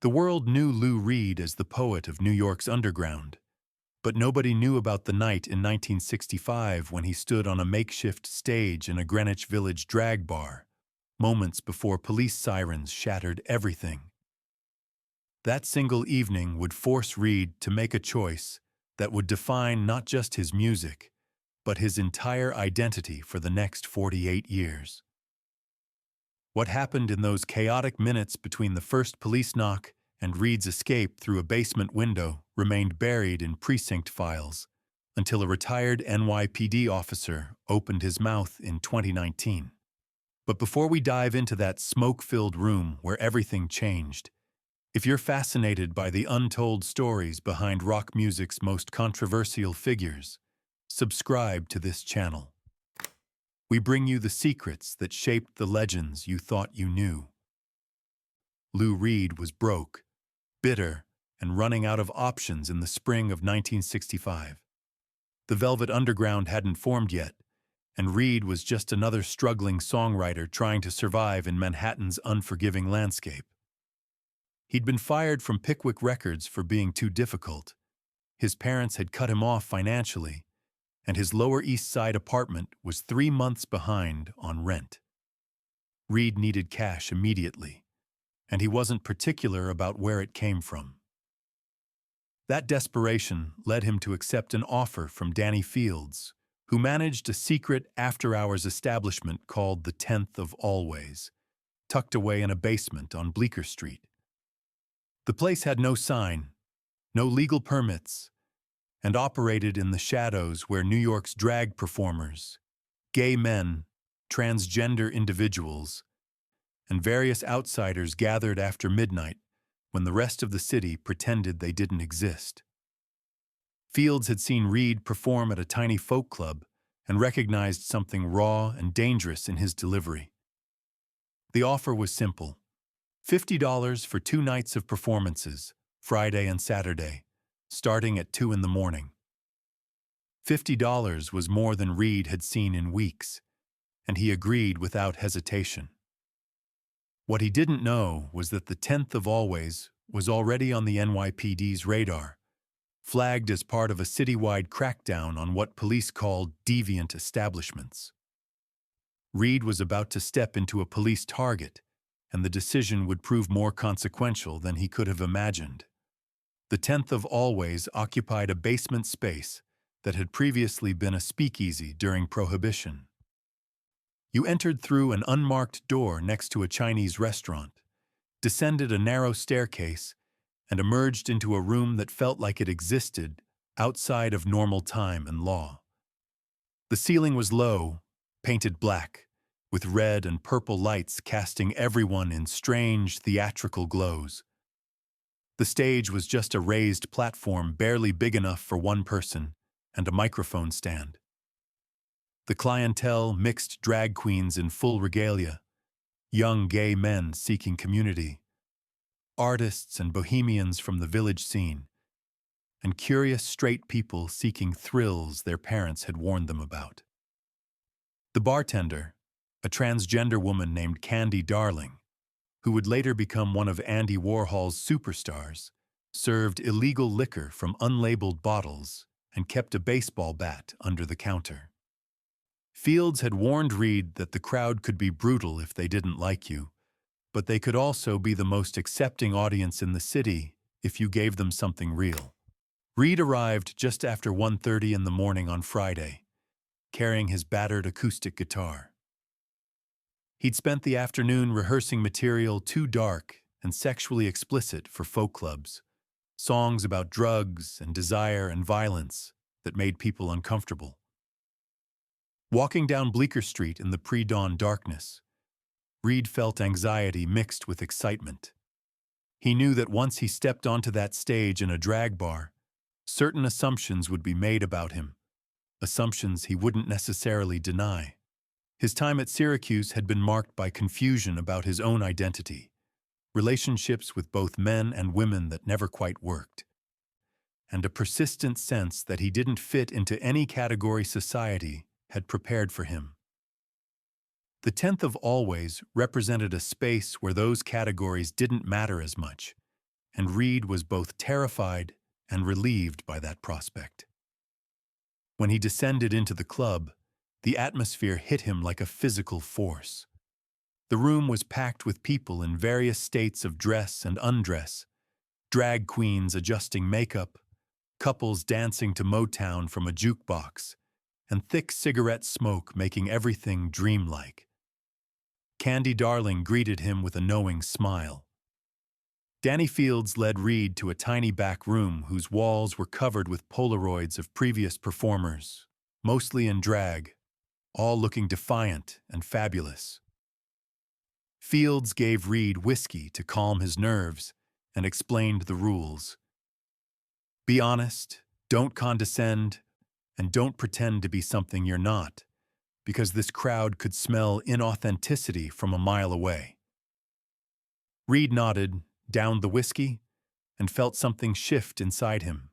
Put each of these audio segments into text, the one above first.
The world knew Lou Reed as the poet of New York's underground, but nobody knew about the night in 1965 when he stood on a makeshift stage in a Greenwich Village drag bar, moments before police sirens shattered everything. That single evening would force Reed to make a choice that would define not just his music, but his entire identity for the next 48 years. What happened in those chaotic minutes between the first police knock and Reed's escape through a basement window remained buried in precinct files until a retired NYPD officer opened his mouth in 2019. But before we dive into that smoke-filled room where everything changed, if you're fascinated by the untold stories behind rock music's most controversial figures, subscribe to this channel. We bring you the secrets that shaped the legends you thought you knew. Lou Reed was broke, bitter, and running out of options in the spring of 1965. The Velvet Underground hadn't formed yet, and Reed was just another struggling songwriter trying to survive in Manhattan's unforgiving landscape. He'd been fired from Pickwick Records for being too difficult. His parents had cut him off financially, and his Lower East Side apartment was 3 months behind on rent. Reed needed cash immediately, and he wasn't particular about where it came from. That desperation led him to accept an offer from Danny Fields, who managed a secret after-hours establishment called the 10th of Always, tucked away in a basement on Bleecker Street. The place had no sign, no legal permits, and operated in the shadows where New York's drag performers, gay men, transgender individuals, and various outsiders gathered after midnight when the rest of the city pretended they didn't exist. Fields had seen Reed perform at a tiny folk club and recognized something raw and dangerous in his delivery. The offer was simple: $50 for 2 nights of performances, Friday and Saturday, starting at 2 in the morning. $50 was more than Reed had seen in weeks, and he agreed without hesitation. What he didn't know was that the 10th of Always was already on the NYPD's radar, flagged as part of a citywide crackdown on what police called deviant establishments. Reed was about to step into a police target, and the decision would prove more consequential than he could have imagined. The 10th of Always occupied a basement space that had previously been a speakeasy during Prohibition. You entered through an unmarked door next to a Chinese restaurant, descended a narrow staircase, and emerged into a room that felt like it existed outside of normal time and law. The ceiling was low, painted black, with red and purple lights casting everyone in strange, theatrical glows. The stage was just a raised platform barely big enough for one person and a microphone stand. The clientele mixed drag queens in full regalia, young gay men seeking community, artists and bohemians from the village scene, and curious straight people seeking thrills their parents had warned them about. The bartender, a transgender woman named Candy Darling, who would later become one of Andy Warhol's superstars, served illegal liquor from unlabeled bottles and kept a baseball bat under the counter. Fields had warned Reed that the crowd could be brutal if they didn't like you, but they could also be the most accepting audience in the city if you gave them something real. Reed arrived just after 1:30 in the morning on Friday, carrying his battered acoustic guitar. He'd spent the afternoon rehearsing material too dark and sexually explicit for folk clubs, songs about drugs and desire and violence that made people uncomfortable. Walking down Bleecker Street in the pre-dawn darkness, Reed felt anxiety mixed with excitement. He knew that once he stepped onto that stage in a drag bar, certain assumptions would be made about him, assumptions he wouldn't necessarily deny. His time at Syracuse had been marked by confusion about his own identity, relationships with both men and women that never quite worked, and a persistent sense that he didn't fit into any category society had prepared for him. The 10th of Always represented a space where those categories didn't matter as much, and Reed was both terrified and relieved by that prospect. When he descended into the club, the atmosphere hit him like a physical force. The room was packed with people in various states of dress and undress, drag queens adjusting makeup, couples dancing to Motown from a jukebox, and thick cigarette smoke making everything dreamlike. Candy Darling greeted him with a knowing smile. Danny Fields led Reed to a tiny back room whose walls were covered with Polaroids of previous performers, mostly in drag, all looking defiant and fabulous. Fields gave Reed whiskey to calm his nerves and explained the rules. Be honest, don't condescend, and don't pretend to be something you're not, because this crowd could smell inauthenticity from a mile away. Reed nodded, downed the whiskey, and felt something shift inside him.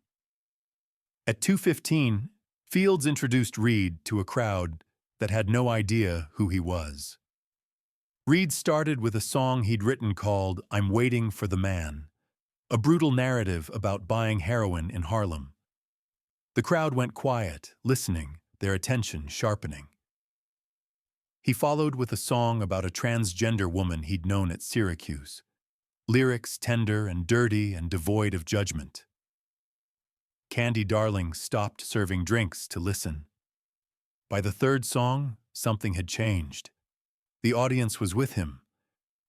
At 2:15, Fields introduced Reed to a crowd that had no idea who he was. Reed started with a song he'd written called "I'm Waiting for the Man," a brutal narrative about buying heroin in Harlem. The crowd went quiet, listening, their attention sharpening. He followed with a song about a transgender woman he'd known at Syracuse, lyrics tender and dirty and devoid of judgment. Candy Darling stopped serving drinks to listen. By the third song, something had changed. The audience was with him,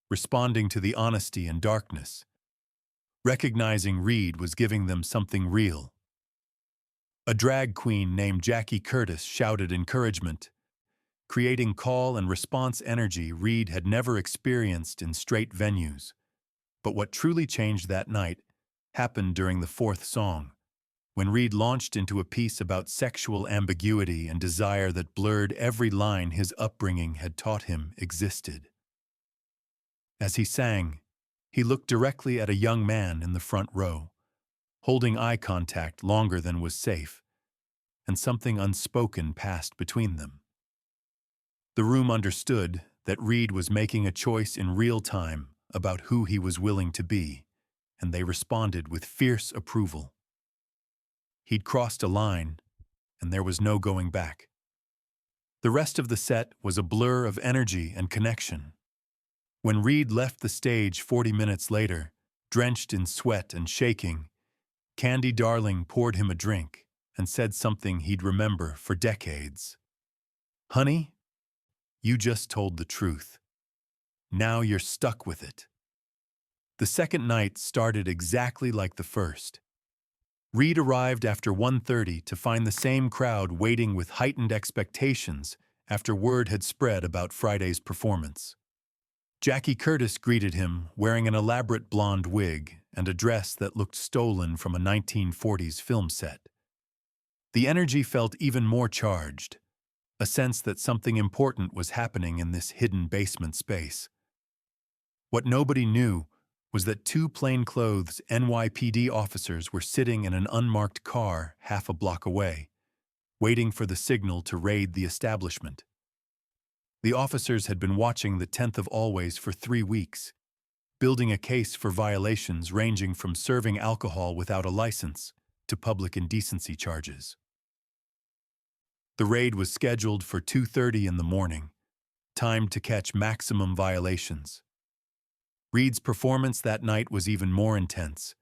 responding to the honesty and darkness, recognizing Reed was giving them something real. A drag queen named Jackie Curtis shouted encouragement, creating call and response energy Reed had never experienced in straight venues. But what truly changed that night happened during the fourth song, when Reed launched into a piece about sexual ambiguity and desire that blurred every line his upbringing had taught him existed. As he sang, he looked directly at a young man in the front row, holding eye contact longer than was safe, and something unspoken passed between them. The room understood that Reed was making a choice in real time about who he was willing to be, and they responded with fierce approval. He'd crossed a line, and there was no going back. The rest of the set was a blur of energy and connection. When Reed left the stage 40 minutes later, drenched in sweat and shaking, Candy Darling poured him a drink and said something he'd remember for decades. "Honey, you just told the truth. Now you're stuck with it." The second night started exactly like the first. Reed arrived after 1:30 to find the same crowd waiting with heightened expectations after word had spread about Friday's performance. Jackie Curtis greeted him wearing an elaborate blonde wig and a dress that looked stolen from a 1940s film set. The energy felt even more charged, a sense that something important was happening in this hidden basement space. What nobody knew was that two plainclothes NYPD officers were sitting in an unmarked car half a block away, waiting for the signal to raid the establishment. The officers had been watching the 10th of Always for 3 weeks, building a case for violations ranging from serving alcohol without a license to public indecency charges. The raid was scheduled for 2:30 in the morning, timed to catch maximum violations. Reed's performance that night was even more intense,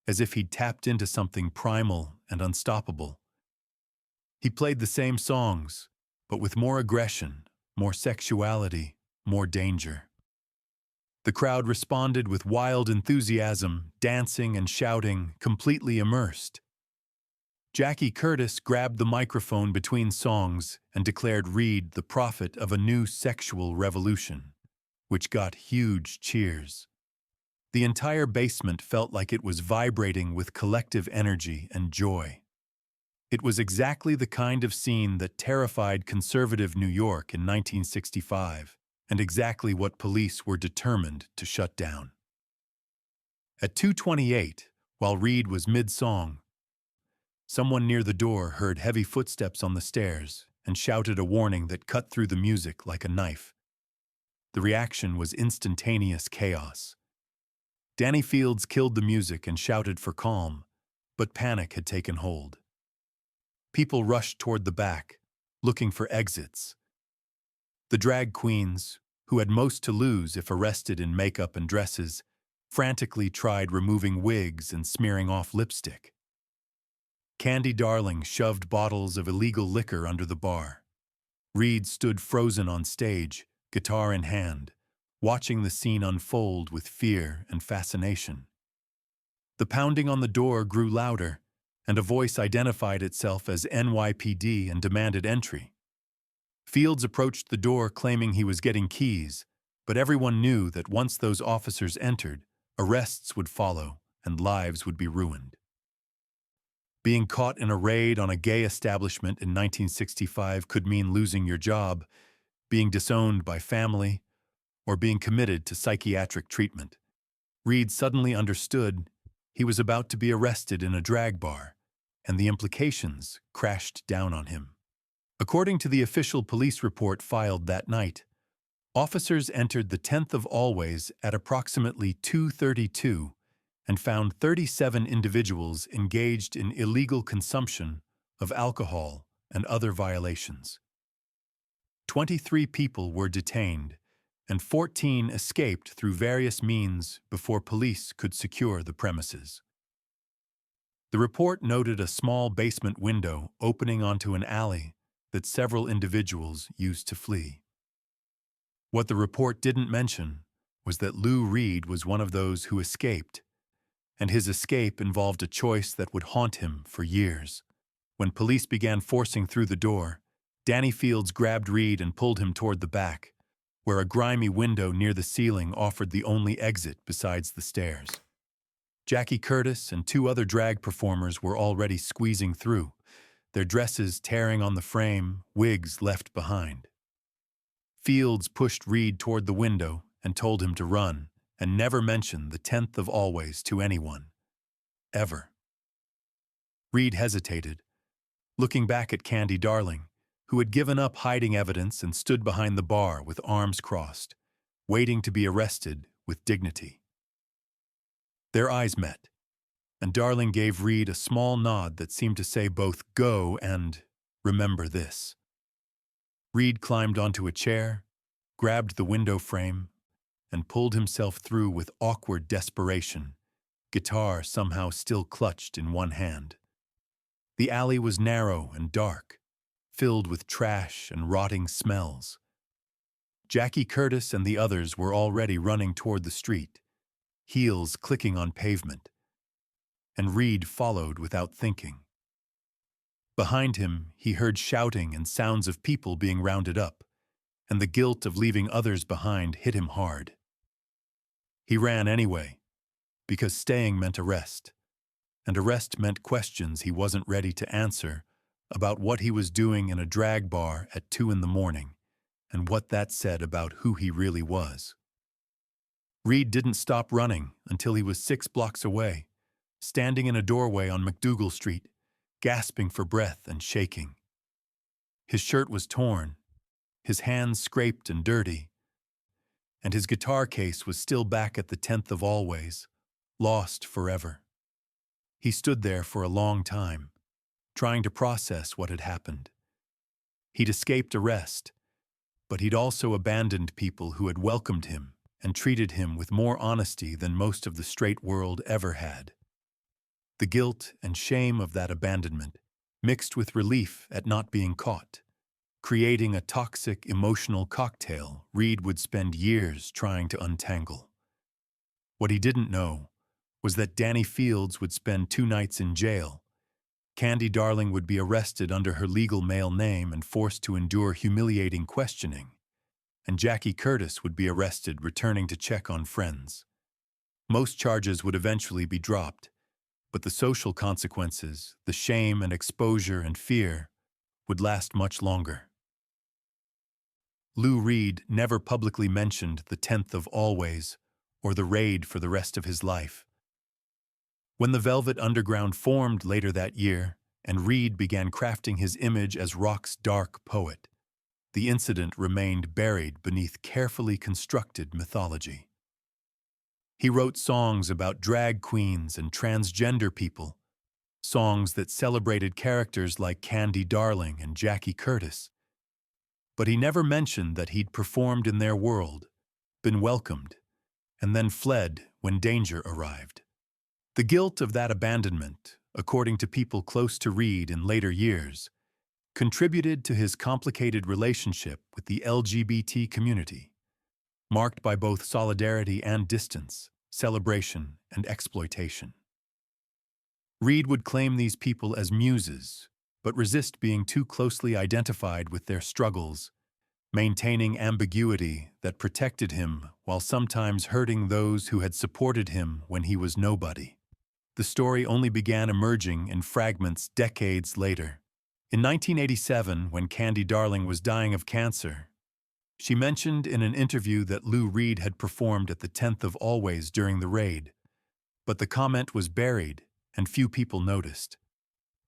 as if he'd tapped into something primal and unstoppable. He played the same songs, but with more aggression, more sexuality, more danger. The crowd responded with wild enthusiasm, dancing and shouting, completely immersed. Jackie Curtis grabbed the microphone between songs and declared Reed the prophet of a new sexual revolution, which got huge cheers. The entire basement felt like it was vibrating with collective energy and joy. It was exactly the kind of scene that terrified conservative New York in 1965, and exactly what police were determined to shut down. At 2:28, while Reed was mid-song, someone near the door heard heavy footsteps on the stairs and shouted a warning that cut through the music like a knife. The reaction was instantaneous chaos. Danny Fields killed the music and shouted for calm, but panic had taken hold. People rushed toward the back, looking for exits. The drag queens, who had most to lose if arrested in makeup and dresses, frantically tried removing wigs and smearing off lipstick. Candy Darling shoved bottles of illegal liquor under the bar. Reed stood frozen on stage, guitar in hand, watching the scene unfold with fear and fascination. The pounding on the door grew louder, and a voice identified itself as NYPD and demanded entry. Fields approached the door claiming he was getting keys, but everyone knew that once those officers entered, arrests would follow and lives would be ruined. Being caught in a raid on a gay establishment in 1965 could mean losing your job, being disowned by family, or being committed to psychiatric treatment. Reed suddenly understood he was about to be arrested in a drag bar, and the implications crashed down on him. According to the official police report filed that night, officers entered the 10th of Always at approximately 2:32 and found 37 individuals engaged in illegal consumption of alcohol and other violations. 23 people were detained, and 14 escaped through various means before police could secure the premises. The report noted a small basement window opening onto an alley that several individuals used to flee. What the report didn't mention was that Lou Reed was one of those who escaped, and his escape involved a choice that would haunt him for years. When police began forcing through the door, Danny Fields grabbed Reed and pulled him toward the back, where a grimy window near the ceiling offered the only exit besides the stairs. Jackie Curtis and 2 other drag performers were already squeezing through, their dresses tearing on the frame, wigs left behind. Fields pushed Reed toward the window and told him to run and never mention the 10th of Always to anyone. Ever. Reed hesitated, looking back at Candy Darling, who had given up hiding evidence and stood behind the bar with arms crossed, waiting to be arrested with dignity. Their eyes met, and Darling gave Reed a small nod that seemed to say both go and remember this. Reed climbed onto a chair, grabbed the window frame, and pulled himself through with awkward desperation, guitar somehow still clutched in one hand. The alley was narrow and dark, filled with trash and rotting smells. Jackie Curtis and the others were already running toward the street, heels clicking on pavement, and Reed followed without thinking. Behind him, he heard shouting and sounds of people being rounded up, and the guilt of leaving others behind hit him hard. He ran anyway, because staying meant arrest, and arrest meant questions he wasn't ready to answer about what he was doing in a drag bar at 2 a.m, and what that said about who he really was. Reed didn't stop running until he was 6 blocks away, standing in a doorway on McDougal Street, gasping for breath and shaking. His shirt was torn, his hands scraped and dirty, and his guitar case was still back at the 10th of Always, lost forever. He stood there for a long time, trying to process what had happened. He'd escaped arrest, but he'd also abandoned people who had welcomed him and treated him with more honesty than most of the straight world ever had. The guilt and shame of that abandonment, mixed with relief at not being caught, creating a toxic emotional cocktail Reed would spend years trying to untangle. What he didn't know was that Danny Fields would spend 2 nights in jail, Candy Darling would be arrested under her legal male name and forced to endure humiliating questioning, and Jackie Curtis would be arrested returning to check on friends. Most charges would eventually be dropped, but the social consequences, the shame and exposure and fear, would last much longer. Lou Reed never publicly mentioned the 10th of Always or the raid for the rest of his life. When the Velvet Underground formed later that year, and Reed began crafting his image as rock's dark poet, the incident remained buried beneath carefully constructed mythology. He wrote songs about drag queens and transgender people, songs that celebrated characters like Candy Darling and Jackie Curtis. But he never mentioned that he'd performed in their world, been welcomed, and then fled when danger arrived. The guilt of that abandonment, according to people close to Reed in later years, contributed to his complicated relationship with the LGBT community, marked by both solidarity and distance, celebration and exploitation. Reed would claim these people as muses, but resist being too closely identified with their struggles, maintaining ambiguity that protected him while sometimes hurting those who had supported him when he was nobody. The story only began emerging in fragments decades later. In 1987, when Candy Darling was dying of cancer, she mentioned in an interview that Lou Reed had performed at the 10th of Always during the raid, but the comment was buried and few people noticed.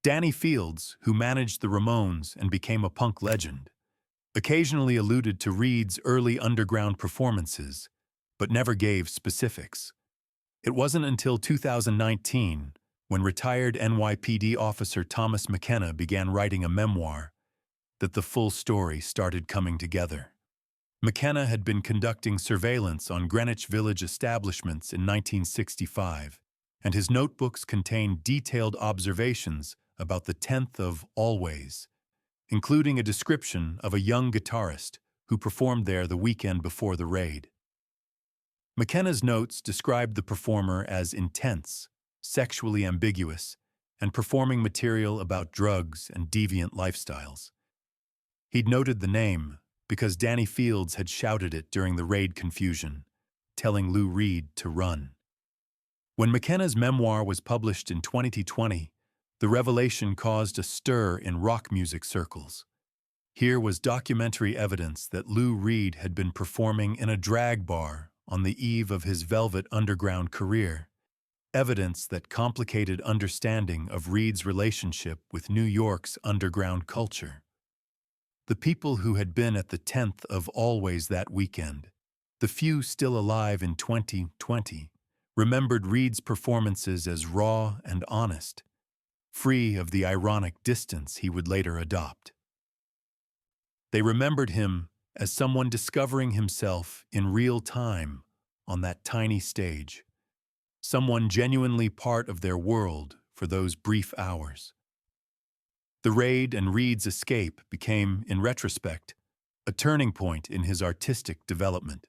Danny Fields, who managed the Ramones and became a punk legend, occasionally alluded to Reed's early underground performances, but never gave specifics. It wasn't until 2019, when retired NYPD officer Thomas McKenna began writing a memoir, that the full story started coming together. McKenna had been conducting surveillance on Greenwich Village establishments in 1965, and his notebooks contained detailed observations about the 10th of Always, including a description of a young guitarist who performed there the weekend before the raid. McKenna's notes described the performer as intense, sexually ambiguous, and performing material about drugs and deviant lifestyles. He'd noted the name because Danny Fields had shouted it during the raid confusion, telling Lou Reed to run. When McKenna's memoir was published in 2020, the revelation caused a stir in rock music circles. Here was documentary evidence that Lou Reed had been performing in a drag bar on the eve of his Velvet Underground career, evidence that complicated understanding of Reed's relationship with New York's underground culture. The people who had been at the 10th of Always that weekend, the few still alive in 2020, remembered Reed's performances as raw and honest, free of the ironic distance he would later adopt. They remembered him as someone discovering himself in real time on that tiny stage, someone genuinely part of their world for those brief hours. The raid and Reed's escape became, in retrospect, a turning point in his artistic development.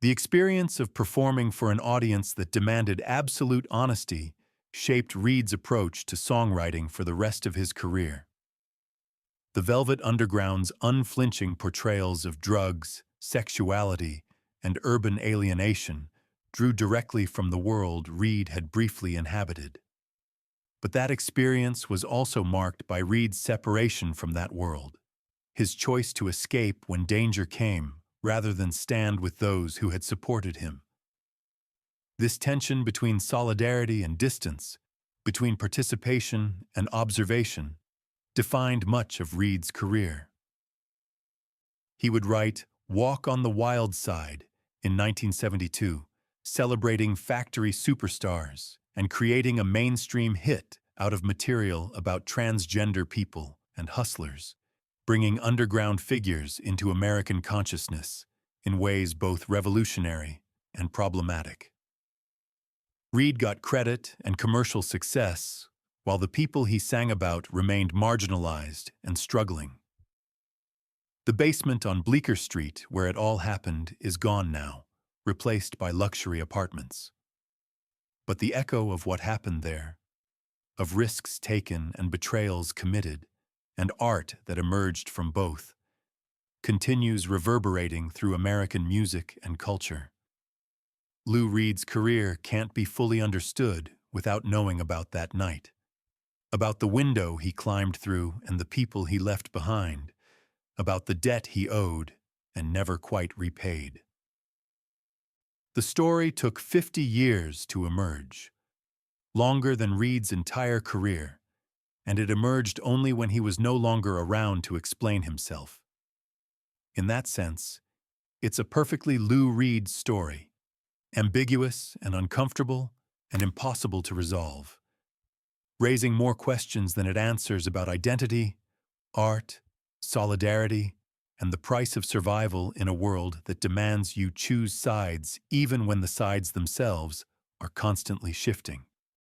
The experience of performing for an audience that demanded absolute honesty shaped Reed's approach to songwriting for the rest of his career. The Velvet Underground's unflinching portrayals of drugs, sexuality, and urban alienation drew directly from the world Reed had briefly inhabited. But that experience was also marked by Reed's separation from that world, his choice to escape when danger came rather than stand with those who had supported him. This tension between solidarity and distance, between participation and observation, defined much of Reed's career. He would write Walk on the Wild Side in 1972, celebrating factory superstars and creating a mainstream hit out of material about transgender people and hustlers, bringing underground figures into American consciousness in ways both revolutionary and problematic. Reed got credit and commercial success, while the people he sang about remained marginalized and struggling. The basement on Bleecker Street, where it all happened, is gone now, replaced by luxury apartments. But the echo of what happened there, of risks taken and betrayals committed, and art that emerged from both, continues reverberating through American music and culture. Lou Reed's career can't be fully understood without knowing about that night, about the window he climbed through and the people he left behind, about the debt he owed and never quite repaid. The story took 50 years to emerge, longer than Reed's entire career, and it emerged only when he was no longer around to explain himself. In that sense, it's a perfectly Lou Reed story, ambiguous and uncomfortable and impossible to resolve, raising more questions than it answers about identity, art, solidarity, and the price of survival in a world that demands you choose sides even when the sides themselves are constantly shifting.